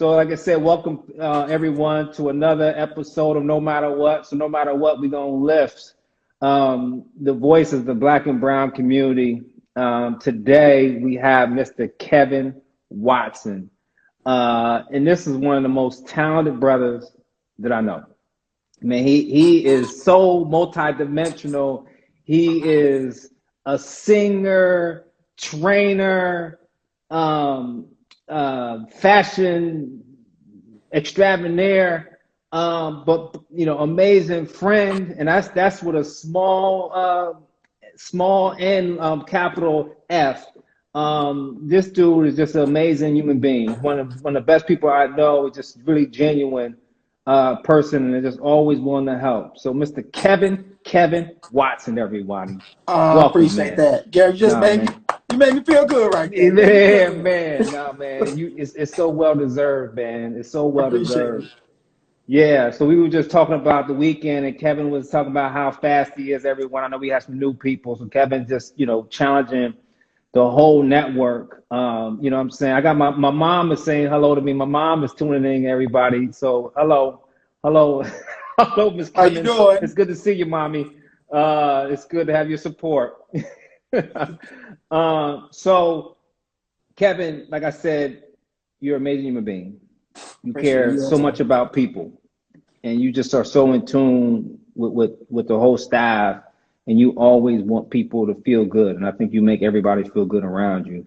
So, like I said, welcome everyone to another episode of No Matter What. So, no matter what, we're gonna lift the voice of the Black and Brown community. Today, we have Mr. Kevin Watson, and this is one of the most talented brothers that I know. I mean, he is so multidimensional. He is a singer, trainer, um, fashion extraordinaire, but amazing friend, and that's with a small N, capital F. This dude is just an amazing human being. One of the best people I know. Just really genuine person, and they're just always willing to help. So, Mr. Kevin Watson, everybody, I welcome, appreciate man. that, Gary. You made me feel good right there. Yeah, man. No, man. It's so well deserved, man. It's so I well appreciate deserved. it. Yeah. So we were just talking about the weekend, and Kevin was talking about how fast he is. Everyone, I know we have some new people, so Kevin just challenging the whole network. You know what I'm saying? I got my mom is saying hello to me. My mom is tuning in, everybody. So hello, hello, Miss How you Clemens. doing? It's good to see you, mommy. It's good to have your support. So Kevin, like I said, you're an amazing human being. You Appreciate care you so as much well. about people, and you just are so in tune with the whole staff, and you always want people to feel good, and I think you make everybody feel good around you.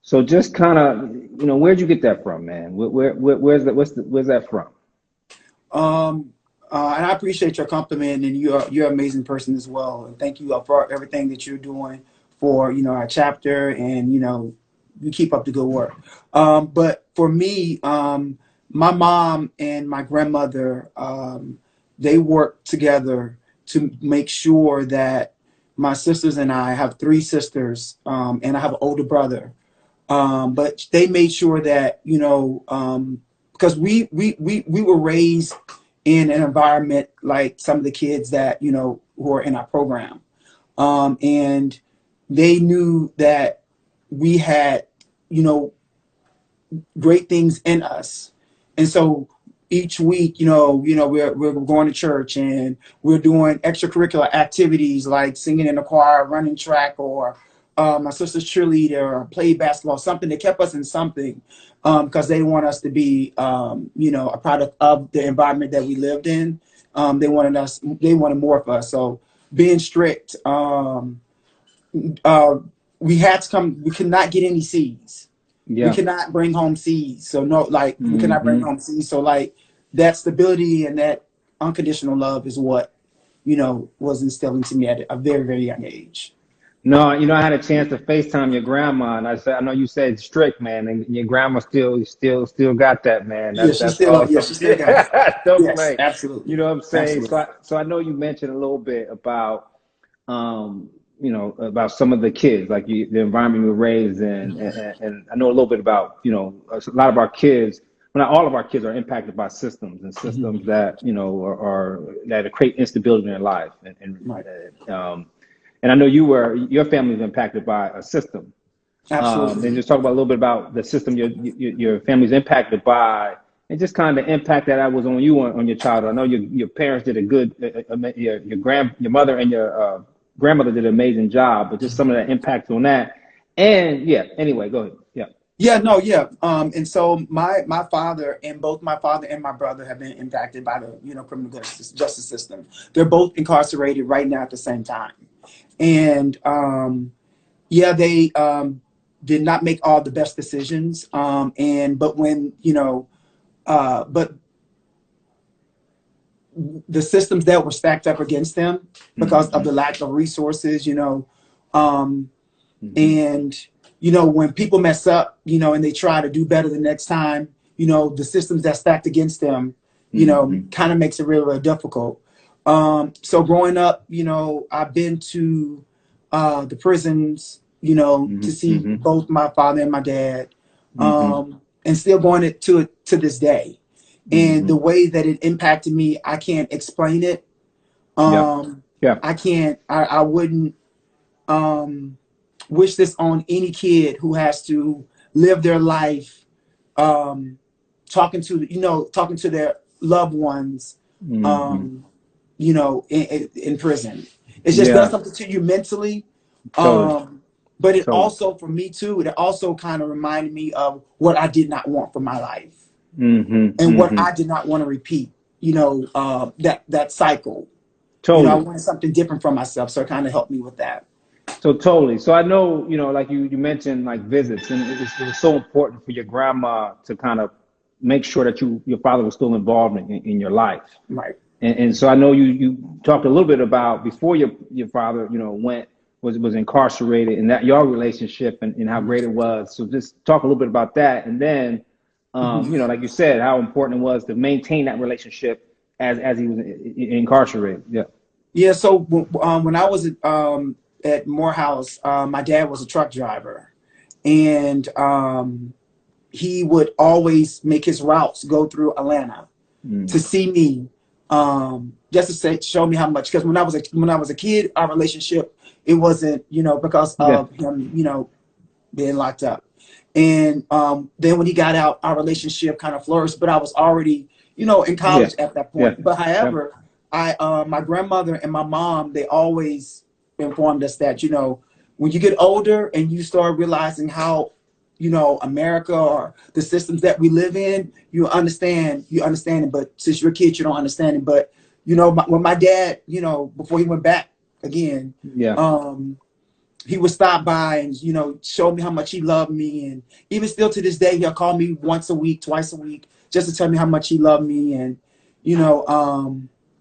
So just kind of, where'd you get that from, man? Where's that from? And I appreciate your compliment, and you're an amazing person as well. And thank you for everything that you're doing for our chapter, and you keep up the good work. But for me, my mom and my grandmother, they work together to make sure that my sisters and I have three sisters, and I have an older brother. But they made sure that because we were raised in an environment like some of the kids that who are in our program, and they knew that we had great things in us, and so each week, we're going to church, and we're doing extracurricular activities like singing in the choir, running track, or my sister's cheerleader, or play basketball, something that kept us in something, because they want us to be, a product of the environment that we lived in. They wanted more of us. So being strict, uh, we could not get any C's. We Yeah. cannot bring home C's. So no, like we cannot bring Hmm. home C's. So like that stability and that unconditional love is what, was instilling to me at a very, very young age. No, I had a chance to FaceTime your grandma, and I said, I know you said strict, man, and your grandma still got that, man. Yeah, That's awesome. she still got it. Yeah, don't Yes, play. You absolutely. know what I'm saying? Absolutely. So I know you mentioned a little bit about, about some of the kids, like the environment you were raised in, and I know a little bit about, a lot of our kids. Well, not all of our kids are impacted by systems, and systems Mhm. that are that create instability in their life, Right. and I know your family was impacted by a system. And Absolutely. just talk about a little bit about the system your family's impacted by, and just kind of the impact that was on you on your childhood. I know your parents did a good, your mother and your grandmother did an amazing job, but just some of the impact on that. And yeah, anyway, go ahead. Yeah. Yeah, no, yeah. And so my father and both my father and my brother have been impacted by the criminal justice system. They're both incarcerated right now at the same time, and yeah, they did not make all the best decisions. And but when but the systems that were stacked up against them because of Mm-hmm. the lack of resources, um, Mm-hmm. and when people mess up, and they try to do better the next time, the systems that stacked against them, Mm-hmm. kind of makes it really, really difficult. So growing up, I've been to the prisons, to see Mm-hmm. both my father and my dad, Mm-hmm. and still going to it to this day. And Mm-hmm. the way that it impacted me, I can't explain it. Yep. Um, Yeah. I can't. I wouldn't. Um, wish this on any kid who has to live their life, um, talking to their loved ones, Hmm. in prison. It's just done Yeah, something to you mentally. totally, But it totally. also, for me too, it also kind of reminded me of what I did not want for my life Hmm. and what Hmm. I did not want to repeat. That cycle. I Totally. wanted something different for myself, so it kind of helped me with that. So totally. So I know, like you mentioned like visits, and it was so important for your grandma to kind of make sure that your father was still involved in your life. Right. And so I know you talked a little bit about before your father, was incarcerated, and that your relationship and how great it was. So just talk a little bit about that, and then, Mhm. like you said, how important it was to maintain that relationship as he was incarcerated. Yeah. Yeah. So when I was at Morehouse, my dad was a truck driver, and he would always make his routes go through Atlanta to Mm. see me, just to show me how much. Because when I was a kid, our relationship, it wasn't, because Yeah. of him, being locked up. And then when he got out, our relationship kind of flourished. But I was already, in Yeah. college at that Yeah. point. But Yep. however, my grandmother and my mom, they always informed us that, when you get older and you start realizing how, America or the systems that we live in, you understand it. But since you're a kid, you don't understand it. But when my dad, before he went back again, Yeah. um, he would stop by and show me how much he loved me, and even still to this day he'll call me once a week, twice a week, just to tell me how much he loved me. And you know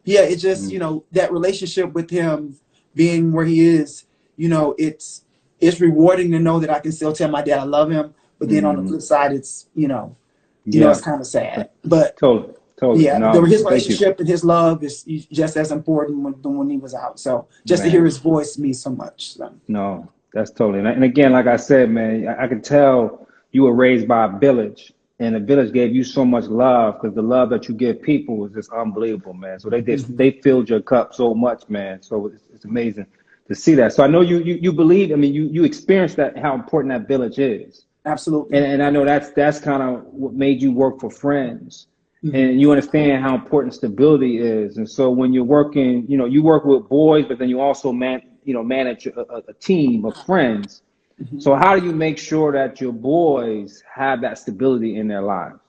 yeah, it just, Mm. that relationship with him being where he is, it's rewarding to know that I can still tell my dad I love him. But then on the Mm. flip side, it's it's Yeah. kind of sad. But Totally. Totally. yeah, No, his thank you. relationship and his love is just as important when he was out. So just to hear Man. his voice means so much. So. No, that's totally. And again, like I said, man, I can tell you were raised by a village, and the village gave you so much love because the love that you give people is just unbelievable, man. So Mhm. they filled your cup so much, man. So it's amazing to see that. So I know you believe. I mean, you experienced that how important that village is. Absolutely. And I know that's kind of what made you work for Friends, Hmm. and you understand how important stability is. And so when you're working, you work with boys, but then you also manage a team of friends. Hmm. So how do you make sure that your boys have that stability in their lives?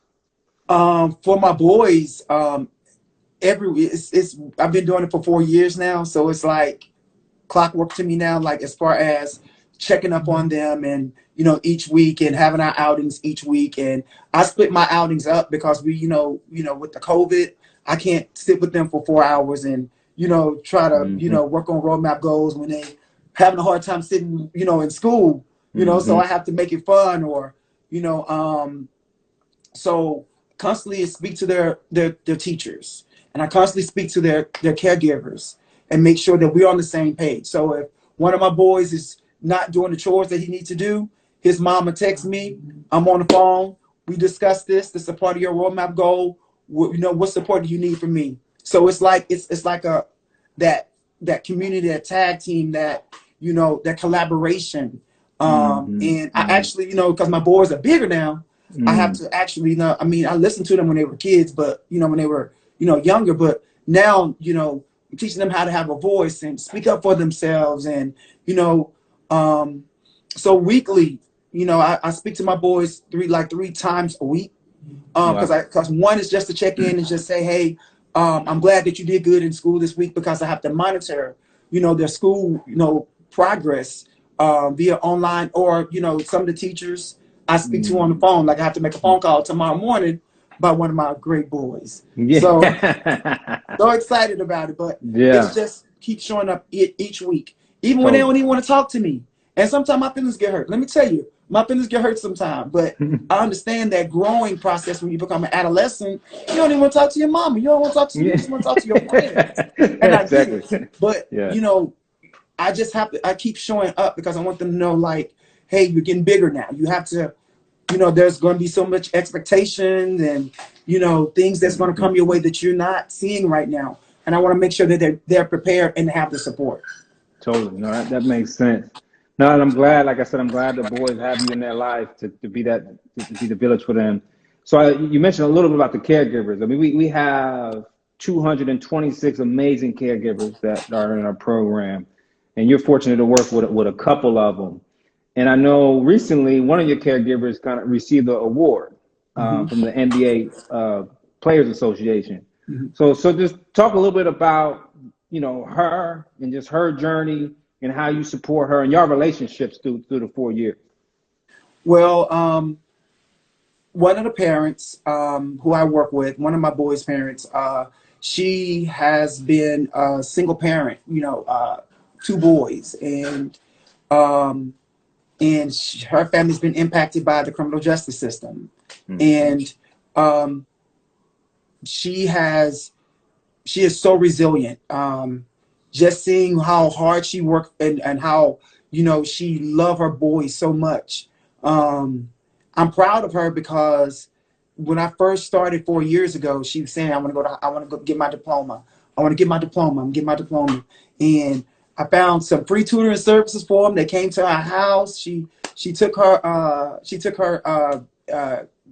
For my boys, it's I've been doing it for 4 years now, so it's like clockwork to me now. Like as far as checking up on them, and each week, and having our outings each week. And I split my outings up because we, with the COVID, I can't sit with them for 4 hours and try to Hmm. work on roadmap goals when they having a hard time sitting in school. So I Hmm. have to make it fun, or you know um so constantly speak to their teachers, and I constantly speak to their caregivers, and make sure that we're on the same page. So if one of my boys is not doing the chores that he needs to do, his mama texts me, I'm on the phone, we discuss this is a part of your roadmap goal. What support do you need from me? So it's like a that that community, that tag team, that collaboration. Hmm. And I Hmm. actually, because my boys are bigger now, I have Mm. to actually, I mean, I listened to them when they were kids, but when they were, younger. But now, I'm teaching them how to have a voice and speak up for themselves. And you know, um, so weekly, I speak to my boys three times a week. Wow. Because one is just to check in and just say, hey, I'm glad that you did good in school this week, because I have to monitor, their school, progress via online, or some of the teachers I speak to on the Mm. phone. Like I have to make a phone call tomorrow morning by one of my great boys. So Yeah. so excited about it. But it's Yeah. just keep showing up each week, even when they don't Totally. even want to talk to me. And sometimes my feelings get hurt. Let me tell you, my feelings get hurt sometimes. But I understand that growing process when you become an adolescent, you don't even want to talk to your mama. You don't want to talk to you. You Yeah. just want to talk to your friends. And I get it. Exactly. But Yeah. I just have to. I keep showing up because I want them to know, like, hey, you're getting bigger now. You have to. There's going to be so much expectations, and things that's going to Hmm. come your way that you're not seeing right now. And I want to make sure that they're prepared and have the support. Totally. No, that makes sense. No, and I'm glad, like I said, I'm glad the boys have you in their life to be that to be the village for them. So you mentioned a little bit about the caregivers. I mean, we have 226 amazing caregivers that are in our program, and you're fortunate to work with a couple of them. And I know recently one of your caregivers kind of received the award Hmm. from the NBA Players Association. Hmm. So just talk a little bit about her and just her journey and how you support her and your relationships through the 4 years. Well, one of the parents who I work with, one of my boys' parents, she has been a single parent, two boys, um, her family's been impacted by the criminal justice system, Mm-hmm. and um, she has she is so resilient. Just seeing how hard she worked and how she loved her boys so much. Um, I'm proud of her because when I first started 4 years ago, she was saying, I want to go get my diploma. I want to get my diploma. I'm get my diploma." And I found some free tutoring services for them. They came to our house. She took her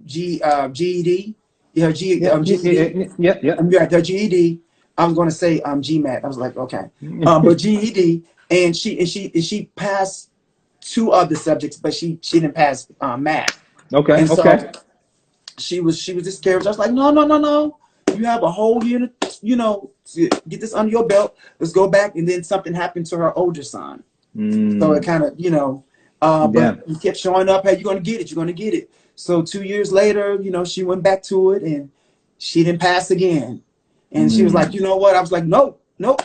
GED. Yeah, Yeah, GED. yeah, yeah. Yeah, the GED. I was going to say GMAT. I was like, okay, but GED, and she passed two other subjects, but she didn't pass math. Okay, And okay. so she was discouraged. I was like, no, no, no, no. You have a whole year to get this under your belt. Let's go back. And then something happened to her older son. So it Mm, kind of, yeah. but he kept showing up. Hey, you're going to get it. You're going to get it. So 2 years later, she went back to it and she didn't pass again. And she was like, Mm, you know what? I was like, nope, nope.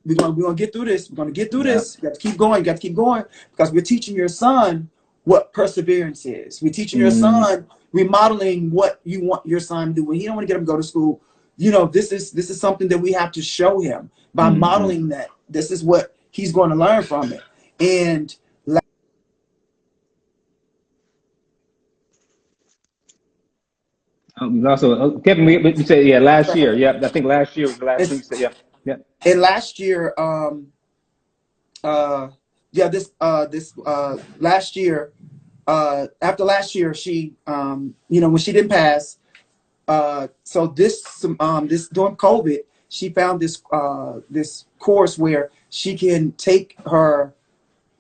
We're gonna get through this. We're gonna get through yeah. this. You got to keep going. You got to keep going because we're teaching your son what perseverance is. We're teaching your Mm, son, remodeling what you want your son to do. When he don't want to get him to go to school, this is something that we have to show him by mm. modeling that. This is what he's going to learn from it. And Also, Kevin, we said, yeah, last year. Yeah, I think last year was the last thing you it's said. Yeah, yeah. and last year, uh, yeah, this last year, after last year, she, when she didn't pass. So this during COVID, she found this course where she can take her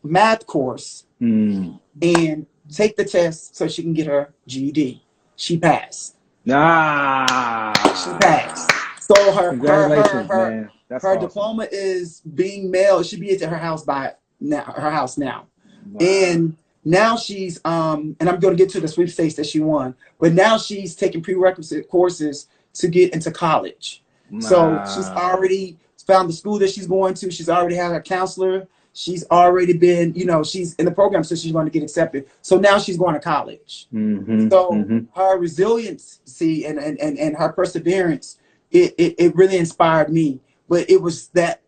math course Mm. and take the test so she can get her GED. She passed. She Ah, passed. So congratulations, man. That's her awesome. diploma is being mailed. It should be at her house by now. Her house now. Wow. And now she's and I'm going to get to the sweepstakes that she won, but now she's taking prerequisite courses to get into college. So she's Wow. already found the school that she's going to. She's already had a counselor. She's already been, she's in the program, so she's going to get accepted. So now she's going to college. Mm-hmm. So Mm-hmm. her resiliency and her perseverance, it really inspired me. But it was that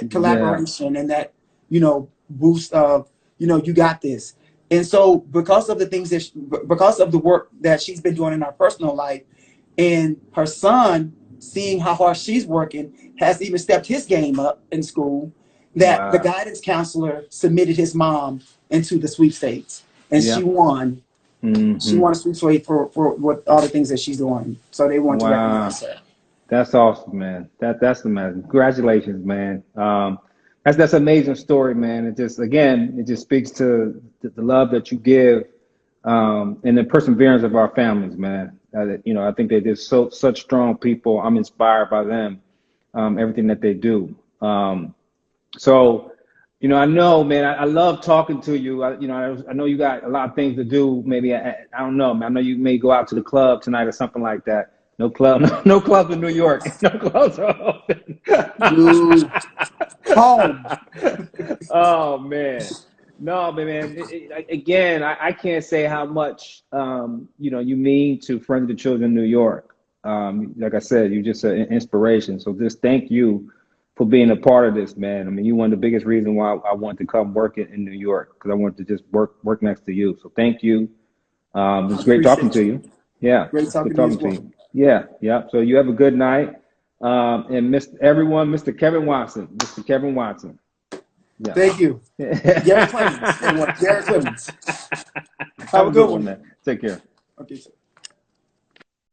Yeah. collaboration and that boost of you got this. And so because of the things because of the work that she's been doing in her personal life, and her son seeing how hard she's working has even stepped his game up in school, that the Wow. guidance counselor submitted his mom into the sweepstakes, and she Yeah. won. She Mm-hmm. won a sweepstakes for what all the things that she's doing. So they want to Wow. recognize her. That's awesome, man. That's amazing. Congratulations, man. That's an amazing story, man. It just speaks to the love that you give, and the perseverance of our families, man. I think they're just such strong people. I'm inspired by them, everything that they do. So, I know, man. I love talking to you. I know you got a lot of things to do. Maybe I don't know, man. I know you may go out to the club tonight or something like that. No club, no clubs in New York. No clubs are open. Dude, home. Oh man, no, but man. Again, I can't say how much you mean to Friends of the Children New York. Like I said, you're just an inspiration. So just thank you for being a part of this, man. I mean, you're one of the biggest reasons why I wanted to come work in New York because I wanted to just work next to you. So thank you. I It's great talking appreciate to you. you. Yeah, Great it's good talking to you talking as to well. you. Yeah, yeah. So you have a good night. And Mr. Kevin Watson. Mr. Kevin Watson. Yeah. Thank you. Gary Clemens. Everyone, Gary Clemens. Have Have a a good good one, one. man. Take care. Okay, so